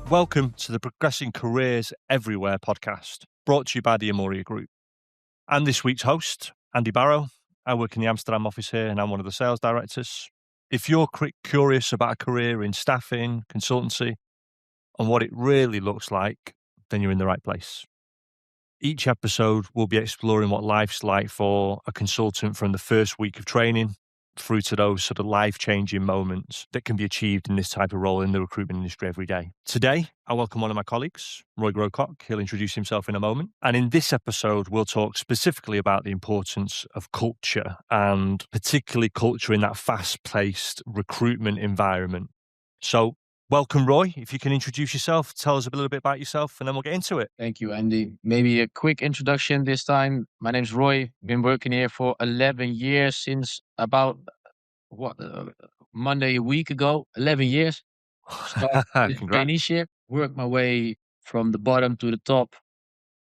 Welcome to the Progressing Careers Everywhere podcast, brought to you by the Amoria Group. I'm this week's host, Andy Barrow. I work in the Amsterdam office here and I'm one of the sales directors. If you're curious about a career in staffing, consultancy, and what it really looks like, then you're in the right place. Each episode will be exploring what life's like for a consultant from the first week of training through to those sort of life-changing moments that can be achieved in this type of role in the recruitment industry every day. Today, I welcome one of my colleagues, Roy Grocock. He'll introduce himself in a moment. And in this episode, we'll talk specifically about the importance of culture, and particularly culture in that fast-paced recruitment environment. So welcome, Roy. If you can introduce yourself, tell us a little bit about yourself, and then we'll get into it. Thank you, Andy. Maybe a quick introduction this time. My name's Roy. Been working here for 11 years since about Monday a week ago. 11 years. Started with Congrats. traineeship. Worked my way from the bottom to the top.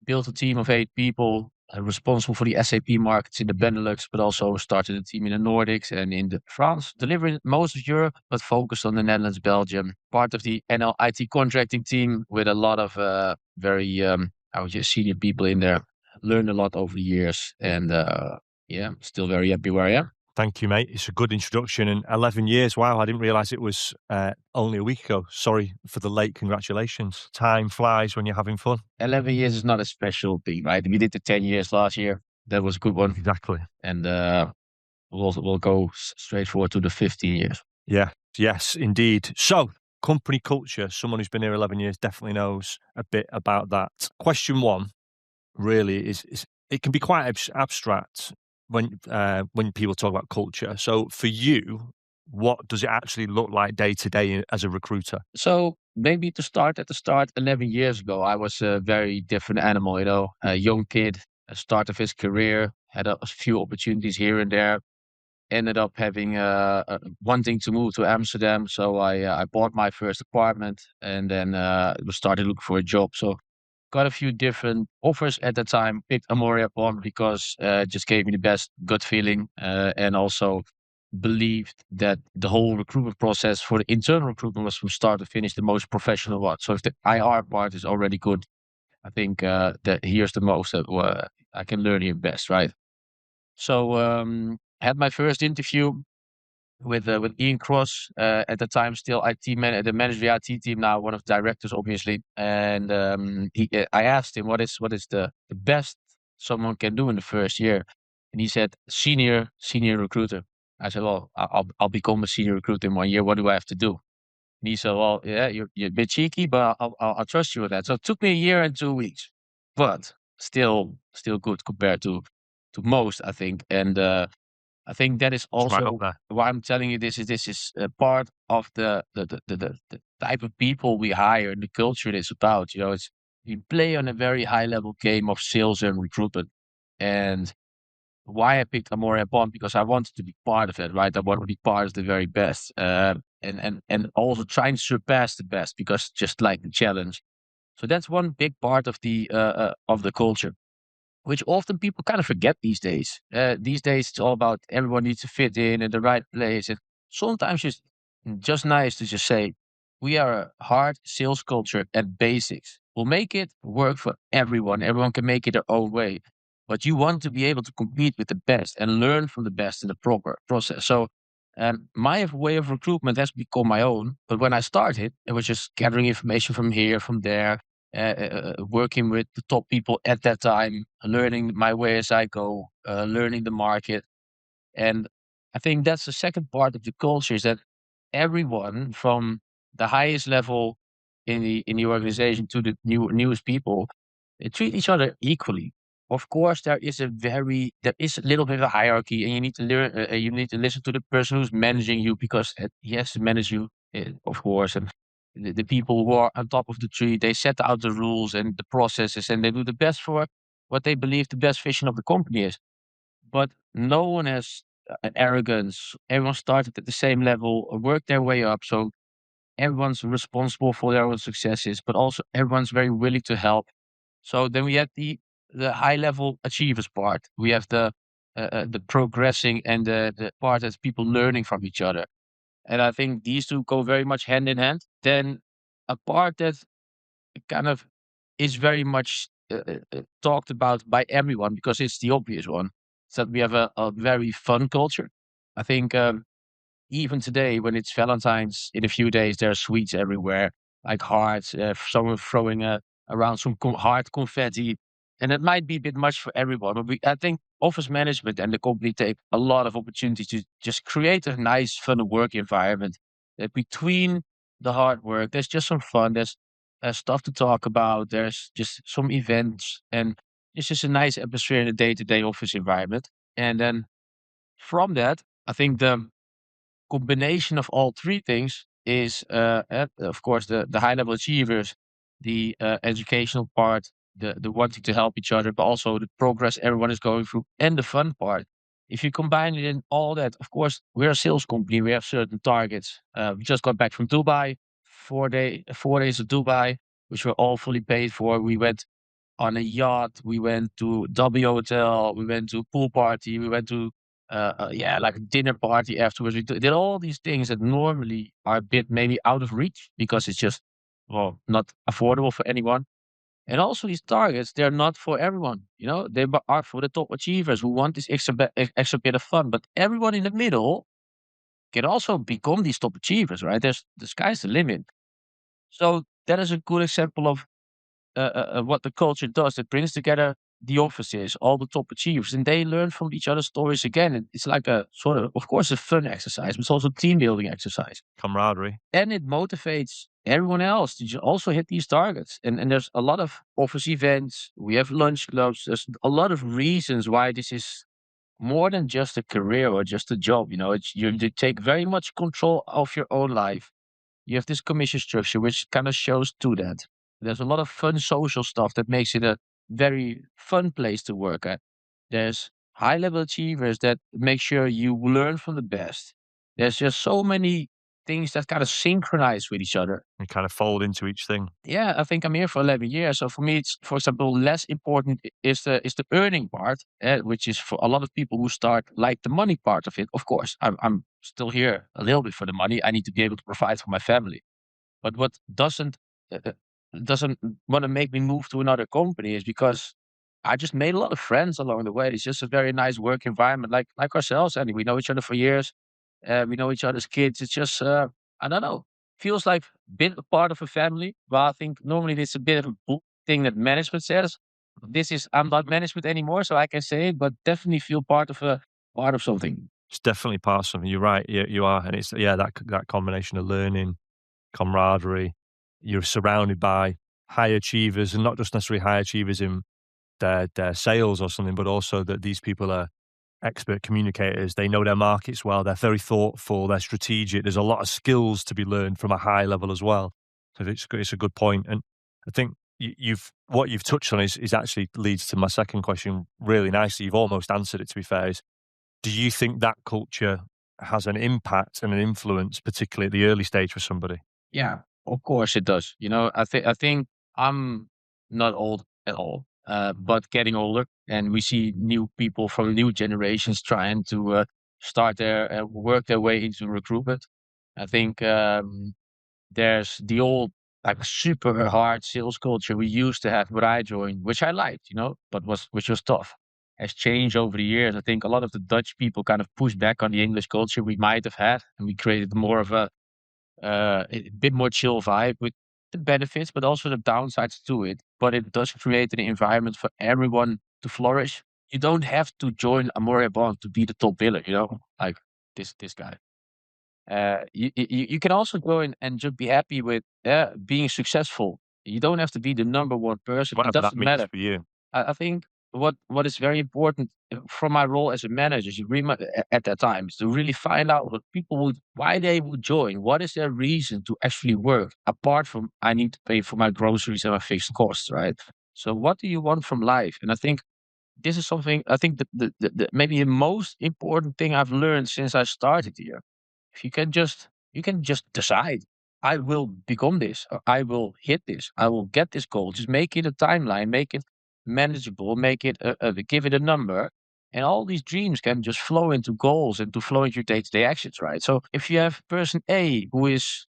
Built a team of 8 people. Responsible for the SAP markets in the Benelux, but also started a team in the Nordics and in France, delivering most of Europe, but focused on the Netherlands, Belgium. Part of the NL IT contracting team with a lot of very, senior people in there. Learned a lot over the years, and still very happy where I am. Thank you, mate. It's a good introduction. And 11 years, wow, I didn't realise it was only a week ago. Sorry for the late congratulations. Time flies when you're having fun. 11 years is not a special thing, right? We did the 10 years last year. That was a good one. Exactly. And we'll go straight forward to the 15 years. Yeah, yes, indeed. So, company culture, someone who's been here 11 years definitely knows a bit about that. Question one really is it can be quite abstract when people talk about culture. So for you, what does it actually look like day to day as a recruiter? So maybe to start at the start, 11 years ago, I was a very different animal, a young kid, a start of his career, had a few opportunities here and there, ended up having wanting to move to Amsterdam. So I bought my first apartment and then started looking for a job. So got a few different offers at the time, picked Amoria because it just gave me the best gut feeling, and also believed that the whole recruitment process for the internal recruitment was from start to finish the most professional one. So if the IR part is already good, I think that here's the most that I can learn here best, right? So had my first interview with Ian Cross, at the time still the manager of the IT team, now one of the directors, obviously. And I asked him what is the best someone can do in the first year, and he said senior recruiter. I said, well, I'll become a senior recruiter in 1 year. What do I have to do? And he said, well, yeah, you're a bit cheeky, but I'll trust you with that. So it took me 1 year and 2 weeks, but still good compared to most, I think. And I think that is It's right also up there. why I'm telling you this is part of the type of people we hire and the culture it is about. It's you play on a very high level game of sales and recruitment. And why I picked Amoria Bond, because I wanted to be part of it, right? I want to be part of the very best, and also trying to surpass the best, because just like the challenge. So that's one big part of the culture, which often people kind of forget these days. These days, it's all about everyone needs to fit in the right place. And sometimes it's just nice to just say, we are a hard sales culture at basics. We'll make it work for everyone. Everyone can make it their own way. But you want to be able to compete with the best and learn from the best in the proper process. So my way of recruitment has become my own. But when I started, it was just gathering information from here, from there, working with the top people at that time, learning my way as I go, learning the market. And I think that's the second part of the culture, is that everyone from the highest level in the organization to the newest people, they treat each other equally. Of course, there is a little bit of a hierarchy, and you need to learn. You need to listen to the person who's managing you, because he has to manage you, of course. And the people who are on top of the tree, they set out the rules and the processes, and they do the best for what they believe the best vision of the company is. But no one has an arrogance. Everyone started at the same level, worked their way up. So everyone's responsible for their own successes, but also everyone's very willing to help. So then we have the high level achievers part. We have the progressing and the part that's people learning from each other. And I think these two go very much hand in hand. Then a part that kind of is very much talked about by everyone because it's the obvious one. Is that we have a very fun culture. I think even today, when it's Valentine's in a few days, there are sweets everywhere, like hearts. Someone throwing around some heart confetti, and it might be a bit much for everyone. But I think office management and the company take a lot of opportunity to just create a nice, fun work environment. That between the hard work, there's just some fun. There's stuff to talk about. There's just some events, and it's just a nice atmosphere in the day-to-day office environment. And then from that, I think the combination of all three things is, of course, the high level achievers, the educational part, the wanting to help each other, but also the progress everyone is going through, and the fun part. If you combine it in all that, of course, we're a sales company. We have certain targets. We just got back from Dubai, 4 days of Dubai, which were all fully paid for. We went on a yacht. We went to W Hotel. We went to a pool party. We went to yeah, like a dinner party afterwards. We did all these things that normally are a bit maybe out of reach because it's just well not affordable for anyone. And also these targets, they're not for everyone. You know, are for the top achievers who want this extra bit of fun. But everyone in the middle can also become these top achievers, right? There's the sky's the limit. So that is a good example of what the culture does. It brings together the offices, all the top achievers, and they learn from each other's stories again. And it's like a sort of course, a fun exercise, but it's also a team building exercise. Camaraderie. And it motivates everyone else to also hit these targets. And there's a lot of office events. We have lunch clubs. There's a lot of reasons why this is more than just a career or just a job. You know, you take very much control of your own life. You have this commission structure, which kind of shows to that. There's a lot of fun social stuff that makes it a very fun place to work at. There's high level achievers that make sure you learn from the best. There's just so many things that kind of synchronize with each other. And kind of fold into each thing. Yeah, I think I'm here for 11 years. So for me, it's, for example, less important is the earning part, which is for a lot of people who start like the money part of it. Of course, I'm still here a little bit for the money. I need to be able to provide for my family. But what uh, uh, doesn't want to make me move to another company is because I just made a lot of friends along the way. It's just a very nice work environment, like ourselves. And we know each other for years. We know each other's kids. It's just I don't know. Feels like a bit a part of a family. Well, I think normally it's a bit of a thing that management says. This is I'm not management anymore, so I can say it, but definitely feel part of something. It's definitely part of something. You're right. You are, and it's yeah that combination of learning, camaraderie. You're surrounded by high achievers, and not just necessarily high achievers in their sales or something, but also that these people are expert communicators. They know their markets well. They're very thoughtful. They're strategic. There's a lot of skills to be learned from a high level as well. So it's a good point. And I think what you've touched on is actually leads to my second question really nicely. You've almost answered it, to be fair. Is do you think that culture has an impact and an influence, particularly at the early stage for somebody? Yeah, of course it does. You know, I think I'm not old at all, but getting older, and we see new people from new generations trying to start their work their way into recruitment. I think there's the old like super hard sales culture we used to have when I joined, which I liked, you know, but which was tough. Has changed over the years. I think a lot of the Dutch people kind of pushed back on the English culture we might have had, and we created more of a bit more chill vibe with the benefits, but also the downsides to it. But it does create an environment for everyone to flourish. You don't have to join Amoria Bond to be the top biller, you know, like this guy. You can also go in and just be happy with being successful. You don't have to be the number one person. It Whatever that doesn't means matter. for you. I think what is very important from my role as a manager is at that time is to really find out what people would why they would join. What is their reason to actually work apart from I need to pay for my groceries and my fixed costs, right? So what do you want from life? And I think this is something I think the maybe the most important thing I've learned since I started here. If you can just decide, I will become this, or I will hit this, I will get this goal. Just make it a timeline, make it manageable, make it give it a number, and all these dreams can just flow into goals and to flow into your day-to-day actions, right? So if you have person A who is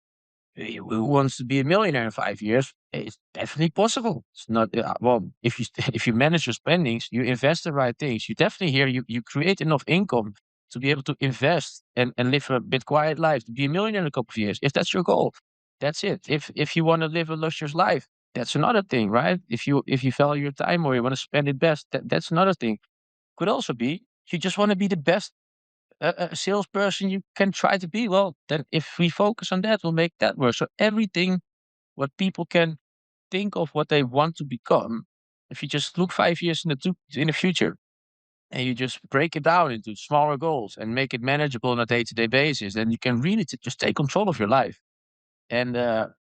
Who wants to be a millionaire in 5 years? It's definitely possible. It's not well if you if you manage your spendings, you invest the right things. You definitely here you create enough income to be able to invest and live a bit quiet life to be a millionaire in a couple of years. If that's your goal, that's it. If you want to live a luxurious life, that's another thing, right? If you value your time or you want to spend it best, that's another thing. Could also be you just want to be the best a salesperson you can try to be. Well, then if we focus on that, we'll make that work. So everything what people can think of what they want to become, if you just look 5 years in the future and you just break it down into smaller goals and make it manageable on a day-to-day basis, then you can really just take control of your life. And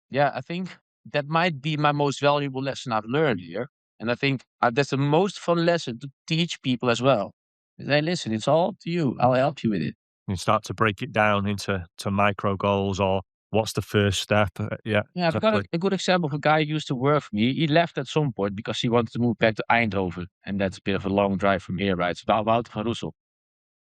yeah, I think that might be my most valuable lesson I've learned here. And I think that's the most fun lesson to teach people as well. Hey, listen, it's all up to you. I'll help you with it. You start to break it down into micro goals, or what's the first step? Yeah, Yeah, I've got exactly. a good example of a guy who used to work for me. He left at some point because he wanted to move back to Eindhoven, and that's a bit of a long drive from here, right? It's about Wouter van Roessel.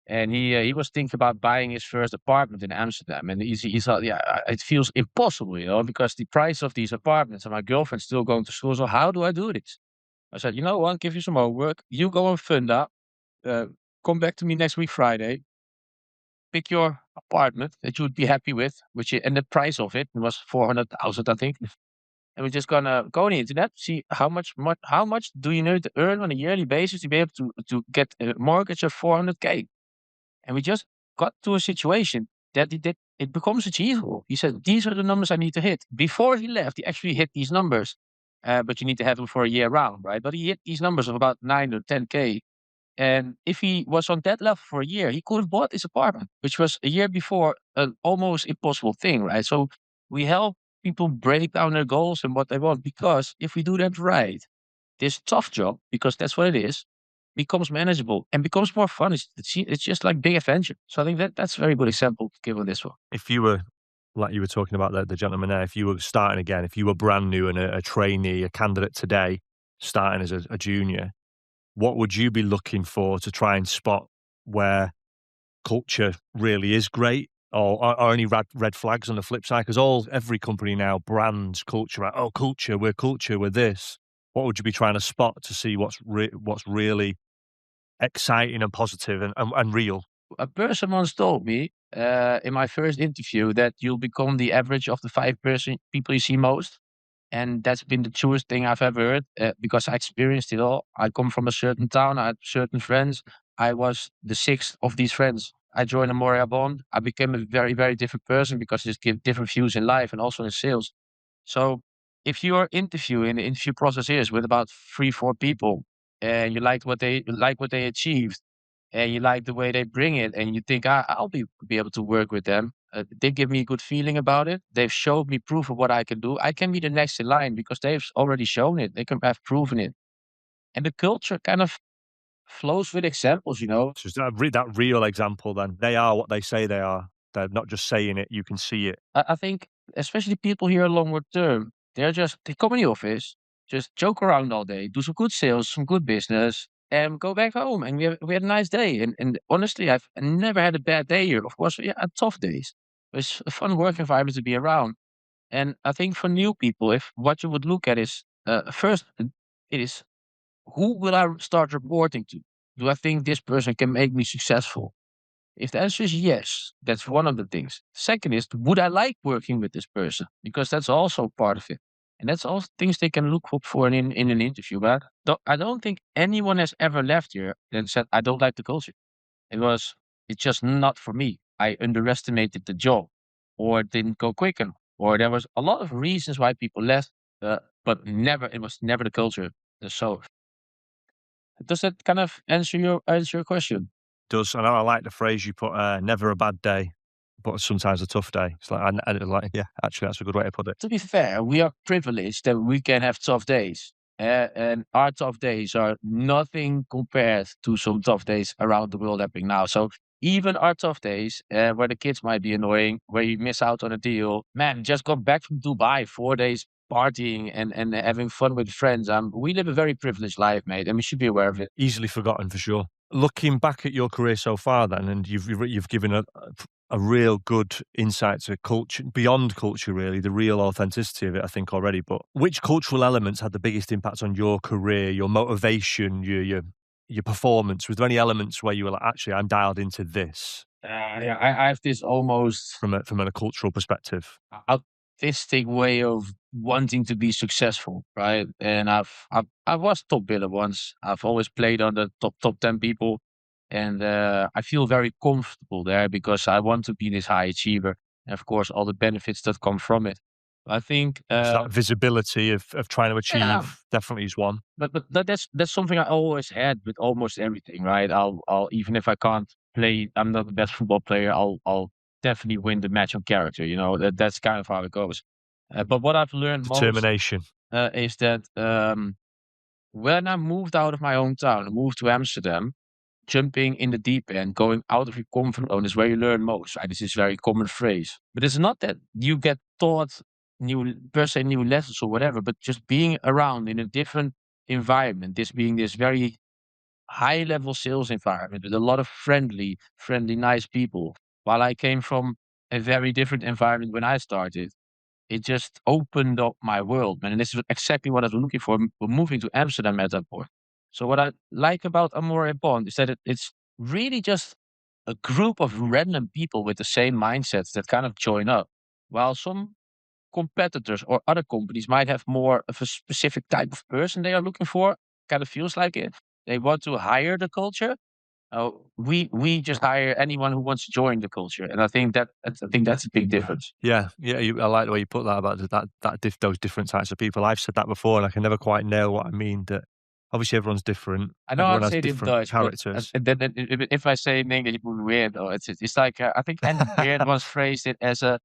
And he was thinking about buying his first apartment in Amsterdam, and he thought, yeah, it feels impossible, because the price of these apartments, and my girlfriend's still going to school. So how do I do this? I said, you know what? I'll give you some homework. You go on Funda. Uh, come back to me next week Friday. Pick your apartment that you would be happy with, and the price of it was 400,000, I think. And we're just gonna go on the internet, see how much do you need to earn on a yearly basis to be able to get a mortgage of 400K. And we just got to a situation that it becomes achievable. He said, these are the numbers I need to hit. Before he left, he actually hit these numbers. But you need to have them for a year round, right? But he hit these numbers of about 9 or 10K. And if he was on that level for a year, he could have bought this apartment, which was a year before an almost impossible thing, right? So we help people break down their goals and what they want, because if we do that right, this tough job, because that's what it is, becomes manageable and becomes more fun. It's just like big adventure. So I think that's a very good example to give on this one. If you were, like you were talking about the gentleman there, if you were starting again, if you were brand new and a trainee, a candidate today, starting as a junior, what would you be looking for to try and spot where culture really is great, or are any red flags on the flip side? Because every company now brands culture, right? Oh, culture, we're this. What would you be trying to spot to see what's really exciting and positive and real? A person once told me in my first interview that you'll become the average of the people you see most. And that's been the truest thing I've ever heard, because I experienced it all. I come from a certain town. I had certain friends. I was the sixth of these friends. I joined Amoria Bond. I became a very, very different person because I just give different views in life and also in sales. So if you're interviewing, the interview process is with about 3, 4 people, and you like what they achieved, and you like the way they bring it, and you think I'll be able to work with them. They give me a good feeling about it. They've showed me proof of what I can do. I can be the next in line because they've already shown it. They can have proven it, and the culture kind of flows with examples. Just that real example. Then they are what they say they are. They're not just saying it; you can see it. I think especially people here longer term, they come in the office, just joke around all day, do some good sales, some good business, and go back home. And we had a nice day. And honestly, I've never had a bad day here. Of course, yeah, I had tough days. It's a fun work environment to be around. And I think for new people, if what you would look at is first, it is who will I start reporting to? Do I think this person can make me successful? If the answer is yes, that's one of the things. Second is, would I like working with this person? Because that's also part of it. And that's all things they can look for in an interview. But I don't think anyone has ever left here and said, I don't like the culture. It's just not for me. I underestimated the job, or it didn't go quick enough, or there was a lot of reasons why people left, but it was never the culture. So does that kind of answer your question? Does, and I like the phrase you put, never a bad day, but sometimes a tough day. It's like, I like, yeah, actually, that's a good way to put it. To be fair, we are privileged that we can have tough days. And our tough days are nothing compared to some tough days around the world happening now. So even our tough days, where the kids might be annoying, where you miss out on a deal, man, just got back from Dubai, 4 days partying and having fun with friends. We live a very privileged life, mate, and we should be aware of it. Easily forgotten for sure. Looking back at your career so far then, and you've given a real good insight to culture, beyond culture, really, the real authenticity of it, I think, already. But which cultural elements had the biggest impact on your career, your motivation, your performance? Was there any elements where you were like, actually, I'm dialed into this Yeah, I have this almost from a cultural perspective? autistic way of wanting to be successful, right? And I was top biller once. I've always played on the top 10 people, and I feel very comfortable there because I want to be this high achiever, and of course all the benefits that come from it. I think, So that visibility of trying to yeah, achieve definitely is one. but that's something I always had with almost everything, right? I'll even if I can't play, I'm not the best football player. I'll definitely win the match on character. You know that's kind of how it goes. But what I've learned most Determination. is that when I moved out of my hometown, moved to Amsterdam, jumping in the deep end, going out of your comfort zone is where you learn most, right? This is a very common phrase. But it's not that you get taught new per se new lessons or whatever, but just being around in a different environment, this being this very high level sales environment with a lot of friendly, nice people. While I came from a very different environment when I started, it just opened up my world, man. And this is exactly what I was looking for moving to Amsterdam at that point. So what I like about Amoria Bond is that it's really just a group of random people with the same mindsets that kind of join up. While some competitors or other companies might have more of a specific type of person they are looking for, kind of feels like it. They want to hire the culture. We just hire anyone who wants to join the culture, and I think that's a big difference. Yeah, yeah, I like the way you put that about those different types of people. I've said that before, and I can never quite nail what I mean. That obviously everyone's different. I know how Everyone to has say it in different Dutch, but characters. then if I say in English, it would be weird. Or it's like I think Andy Beard once phrased it as a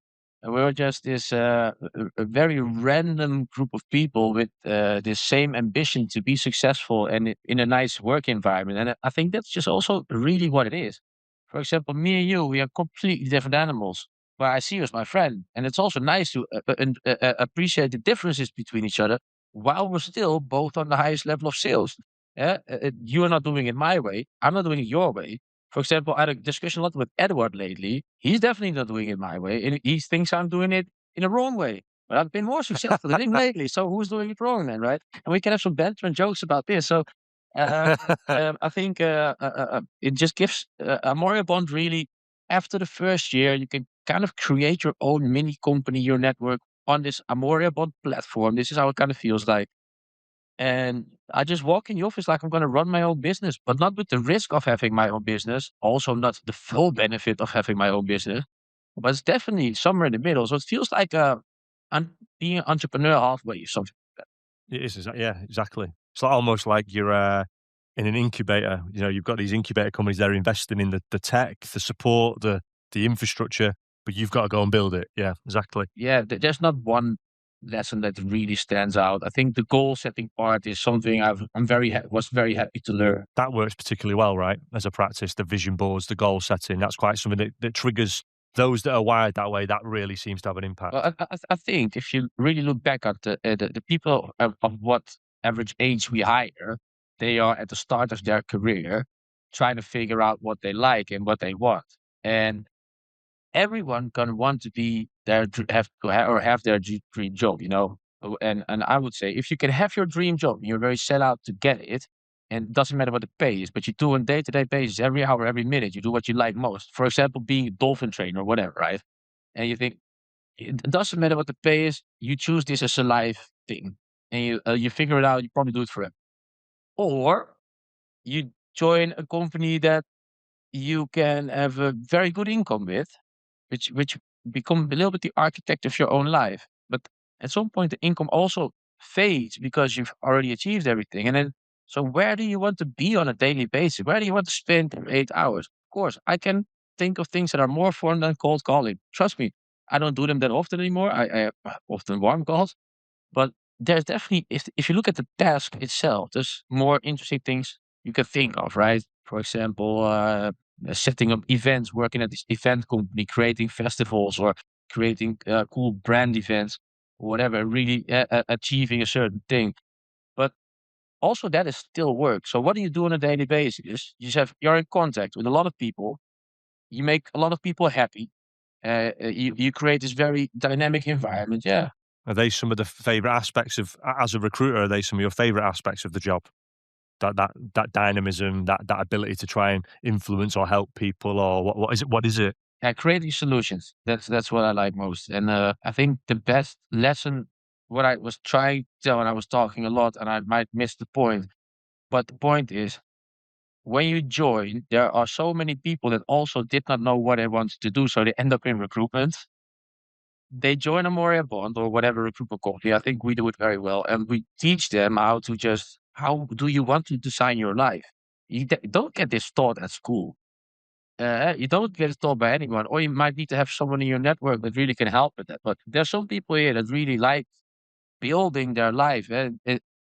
we're just this a very random group of people with the same ambition to be successful and in a nice work environment. And I think that's just also really what it is. For example, me and you, we are completely different animals. But I see you as my friend, and it's also nice to appreciate the differences between each other while we're still both on the highest level of sales. Yeah, you are not doing it my way. I'm not doing it your way. For example, I had a discussion a lot with Edward lately. He's definitely not doing it my way, and he thinks I'm doing it in the wrong way. But I've been more successful than him lately. So who's doing it wrong then, right? And we can have some banter and jokes about this. So I think it just gives a Moria Bond really. After the first year, you can kind of create your own mini company, your network on this Amoria Bond platform. This is how it kind of feels like. And I just walk in the office like I'm going to run my own business, but not with the risk of having my own business. Also, not the full benefit of having my own business, but it's definitely somewhere in the middle. So it feels like being an entrepreneur halfway or something. It is, yeah, exactly. It's like almost like you're in an incubator. You know, you've got these incubator companies that are investing in the tech, the support, the infrastructure, but you've got to go and build it. Yeah, exactly. Yeah, there's not one lesson that really stands out. I think the goal setting part is something was very happy to learn. That works particularly well, right? As a practice, the vision boards, the goal setting, that's quite something that triggers those that are wired that way. That really seems to have an impact. Well, I think if you really look back at the people of what average age we hire, they are at the start of their career trying to figure out what they like and what they want. And everyone gonna want to be their have their dream job, you know. And I would say if you can have your dream job, you're very set out to get it, and it doesn't matter what the pay is, but you do on a day-to-day basis, every hour, every minute, you do what you like most. For example, being a dolphin trainer or whatever, right? And you think it doesn't matter what the pay is, you choose this as a life thing, and you figure it out. You probably do it forever, or you join a company that you can have a very good income with, which become a little bit the architect of your own life. But at some point, the income also fades because you've already achieved everything. And then, so where do you want to be on a daily basis? Where do you want to spend your 8 hours? Of course, I can think of things that are more fun than cold calling. Trust me, I don't do them that often anymore. I have often warm calls, but there's definitely, if you look at the task itself, there's more interesting things you can think of, right? For example, setting up events, working at this event company, creating festivals or creating cool brand events, or whatever, really achieving a certain thing. But also that is still work. So what do you do on a daily basis? You're in contact with a lot of people. you make a lot of people happy. You create this very dynamic environment. Yeah. Are they some of the favorite aspects of, as a recruiter, are they some of your favorite aspects of the job? That dynamism, that ability to try and influence or help people, or what is it? What is it? Creating solutions. That's what I like most. And I think the best lesson, what I was trying to tell, and I was talking a lot, and I might miss the point. But the point is, when you join, there are so many people that also did not know what they wanted to do, so they end up in recruitment. They join a Moria Bond or whatever recruitment company. I think we do it very well, and we teach them how do you want to design your life. Don't get this taught at school. You don't get it taught by anyone, or you might need to have someone in your network that really can help with that. But there's some people here that really like building their life, and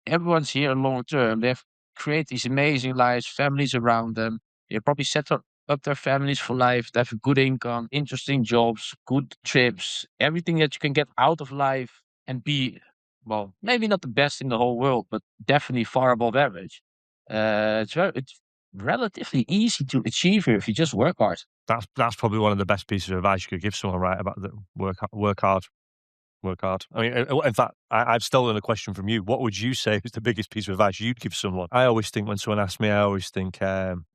everyone's here long term. They've created these amazing lives, families around them. They probably up their families for life. They have a good income, interesting jobs, good trips, everything that you can get out of life and be, well, maybe not the best in the whole world, but definitely far above average. It's relatively easy to achieve here if you just work hard. That's probably one of the best pieces of advice you could give someone, right? About the work hard. Work hard. I mean, in fact, I've stolen a question from you. What would you say is the biggest piece of advice you'd give someone? I always think when someone asks me, I always think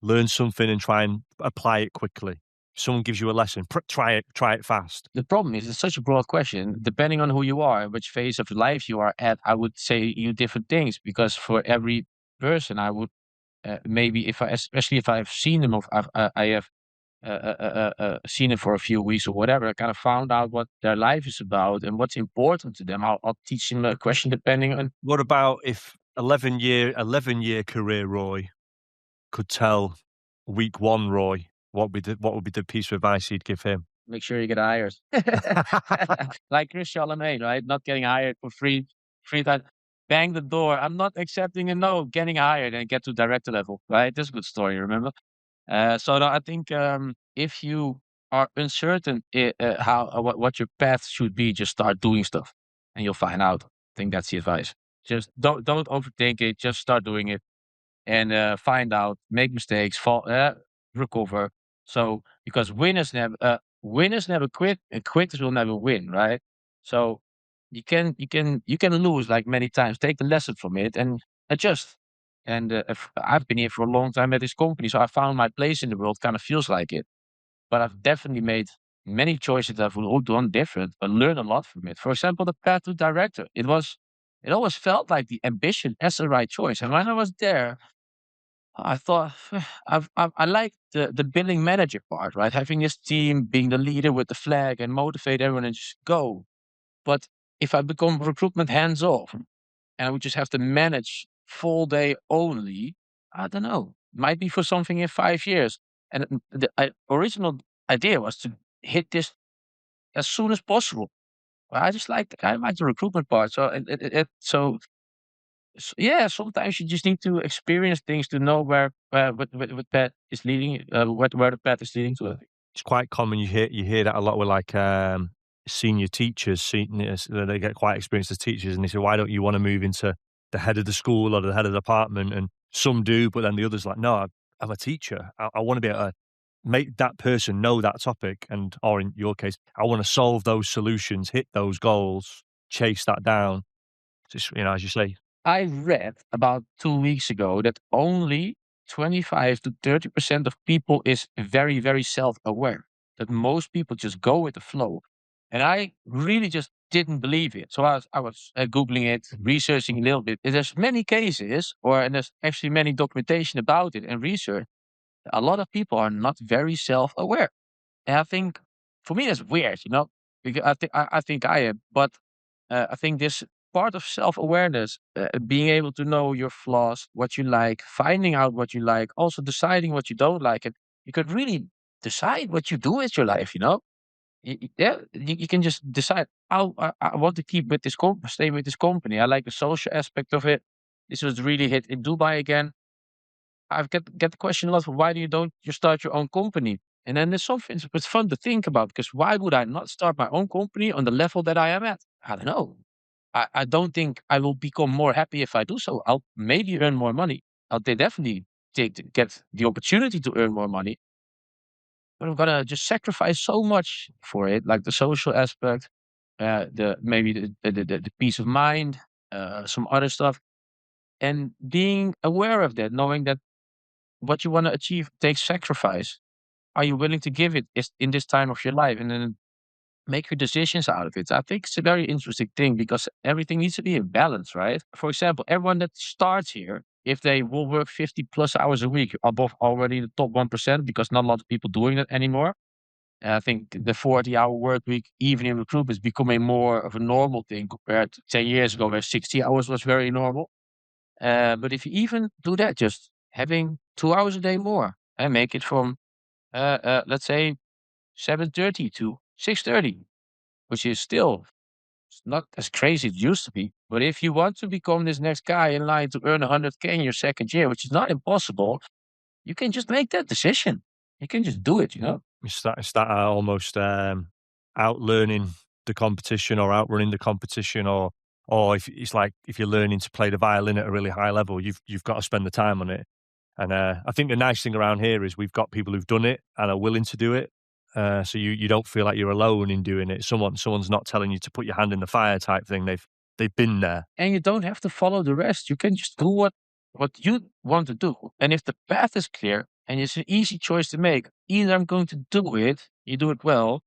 learn something and try and apply it quickly. If someone gives you a lesson, try it fast. The problem is, it's such a broad question. Depending on who you are and which phase of life you are at, I would say you different things, because for every person, I would maybe especially if I've seen them, or I have seen it for a few weeks or whatever, I kind of found out what their life is about and what's important to them. I'll teach them a question depending on. What about if 11-year career Roy could tell week one Roy, what would be the piece of advice you'd give him? Make sure you get hired. Like Chris Charlemagne, right? Not getting hired for free time. Bang the door. I'm not accepting a no. Getting hired and get to director level, right? That's a good story, remember? So no, I think if you are uncertain how what your path should be, just start doing stuff, and you'll find out. I think that's the advice. Just don't overthink it. Just start doing it, and find out, make mistakes, fall, recover. So because winners never quit, and quitters will never win, right? So you can lose like many times. Take the lesson from it and adjust. And I've been here for a long time at this company, so I found my place in the world. Kind of feels like it, but I've definitely made many choices that I've all done different, but learned a lot from it. For example, the path to director. It always felt like the ambition as the right choice. And when I was there, I thought I like the billing manager part, right? Having this team, being the leader with the flag and motivate everyone and just go. But if I become recruitment hands off and I would just have to manage full day only, I don't know. Might be for something in 5 years. And the original idea was to hit this as soon as possible. But I like the recruitment part. So yeah, sometimes you just need to experience things to know where what path is leading, where the path is leading to. It's quite common. You hear that a lot with like senior teachers. Seniors, they get quite experienced as teachers, and they say, "Why don't you want to move into the head of the school or the head of the department?" And some do, but then the others like, "No, I'm a teacher. I want to be able to make that person know that topic, and or in your case, I want to solve those solutions, hit those goals, chase that down." Just as you say, I read about 2 weeks ago that only 25 to 30% of people is very, very self-aware. That most people just go with the flow. And I really just didn't believe it. So I was Googling it, researching a little bit. There's many cases, and there's actually many documentation about it and research. A lot of people are not very self-aware. And I think for me that's weird, because I think I am, but I think this part of self-awareness, being able to know your flaws, what you like, finding out what you like, also deciding what you don't like, and you could really decide what you do with your life. Yeah, you can just decide. I want to keep with this company, stay with this company. I like the social aspect of it. This was really hit in Dubai again. I've get the question a lot. Why do you don't you start your own company? And then there's something it's fun to think about, because why would I not start my own company on the level that I am at? I don't know. I don't think I will become more happy if I do so. I'll maybe earn more money. They definitely get the opportunity to earn more money. but I'm gonna just sacrifice so much for it, like the social aspect, the peace of mind, some other stuff, and being aware of that, knowing that what you want to achieve takes sacrifice. Are you willing to give it in this time of your life, and then make your decisions out of it? I think it's a very interesting thing because everything needs to be in balance, right? For example, everyone that starts here, if they will work 50 plus hours a week, above already the top 1%, because not a lot of people doing that anymore. And I think the 40-hour work week, even in recruitment, is becoming more of a normal thing compared to 10 years ago, where 60 hours was very normal. But if you even do that, just having 2 hours a day more and make it from, let's say, 7:30 to 6:30, which is still not as crazy as it used to be. But if you want to become this next guy in line to earn 100K in your second year, which is not impossible, you can just make that decision. You can just do it, you know? It's that almost out learning the competition or outrunning the competition, or if it's like if you're learning to play the violin at a really high level, you've got to spend the time on it. And I think the nice thing around here is we've got people who've done it and are willing to do it. So you don't feel like you're alone in doing it. Someone's not telling you to put your hand in the fire type thing. They've been there. And you don't have to follow the rest. You can just do what you want to do. And if the path is clear and it's an easy choice to make, either I'm going to do it, you do it well,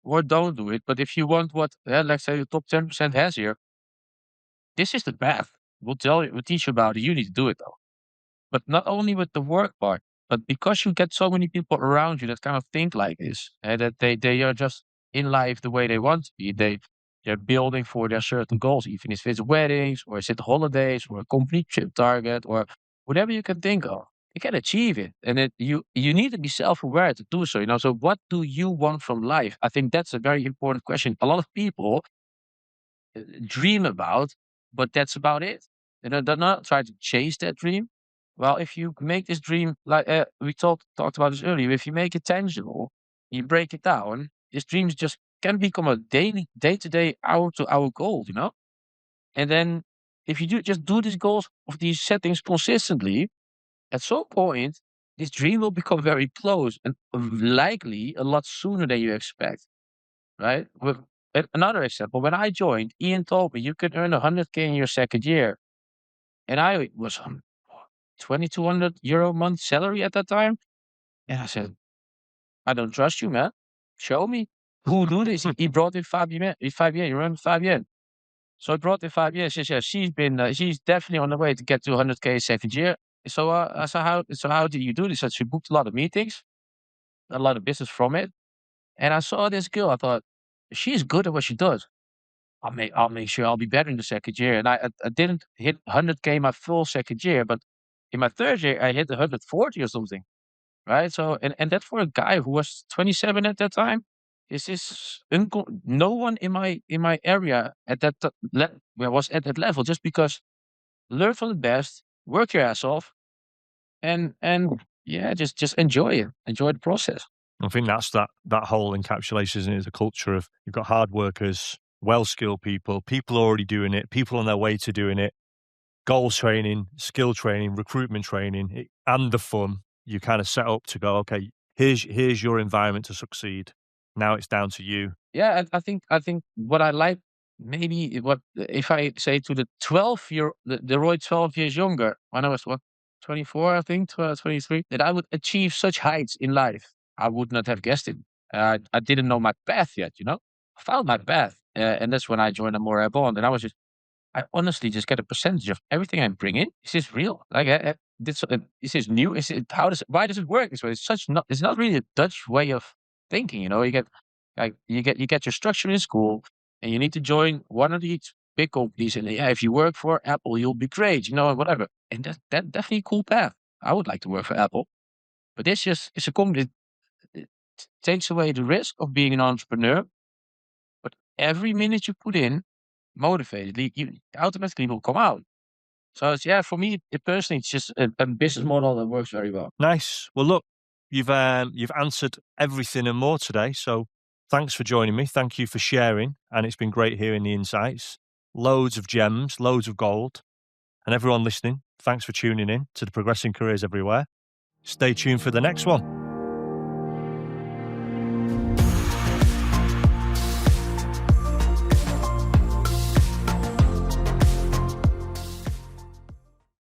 or don't do it. But if you want what, let's say the top 10% has here, this is the path. We'll teach you about it. You need to do it though. But not only with the work part, but because you get so many people around you that kind of think like this, and that they are just in life the way they want to be. They're building for their certain goals, even if it's weddings or is it holidays or a complete trip target or whatever you can think of. You can achieve it, and you need to be self-aware to do so. You know, so what do you want from life? I think that's a very important question. A lot of people dream about, but that's about it. They're not trying to chase that dream. Well, if you make this dream like we talked about this earlier, if you make it tangible, you break it down. This dream just can become a day to day, hour to hour goal. You know, and then if you do these goals of these settings consistently, at some point, this dream will become very close and likely a lot sooner than you expect. Right? With another example, when I joined, Ian told me you can earn 100K in your second year. And I was on 2,200 euro a month salary at that time. And I said, I don't trust you, man. Show me who do this. He brought in Fabienne. Fabienne, you remember Fabienne? So I brought in Fabienne. She said, she's definitely on the way to get to 100K second year. So I said, how did you do this? So she booked a lot of meetings, a lot of business from it. And I saw this girl. I thought, she's good at what she does. I'll make sure I'll be better in the second year. And I didn't hit 100K my full second year, but in my third year I hit 140 or something, right? So and that for a guy who was 27 at that time, this is no one in my area at that was at that level. Just because learn from the best, work your ass off, and yeah, just enjoy it, enjoy the process. I think that's that whole encapsulation, isn't it? Is a culture of you've got hard workers, well-skilled people already doing it, people on their way to doing it, goals training, skill training, recruitment training, and the fun. You kind of set up to go, okay, here's your environment to succeed. Now it's down to you. Yeah, I think what I like, maybe what if I say to the 12-year the Roy 12 years younger, when I was what, 24, I think, 23, that I would achieve such heights in life. I would not have guessed it. I didn't know my path yet, you know. I found my path, and that's when I joined Amoria Bond, and I honestly just get a percentage of everything I bring in. Is this real? Like, is this new? Why does it work this way? It's not really a Dutch way of thinking. You know, you get your structure in school, and you need to join one of these big companies. And yeah, if you work for Apple, you'll be great. You know, and whatever. And that definitely a cool path. I would like to work for Apple, but it's a company that takes away the risk of being an entrepreneur. But every minute you put in, motivatedly, you automatically will come out. So yeah, for me personally, it's just a business model that works very well. Nice. Well, look, you've answered everything and more today. So thanks for joining me. Thank you for sharing, and it's been great hearing the insights. Loads of gems, loads of gold, and everyone listening, thanks for tuning in to the Progressing Careers Everywhere. Stay tuned for the next one.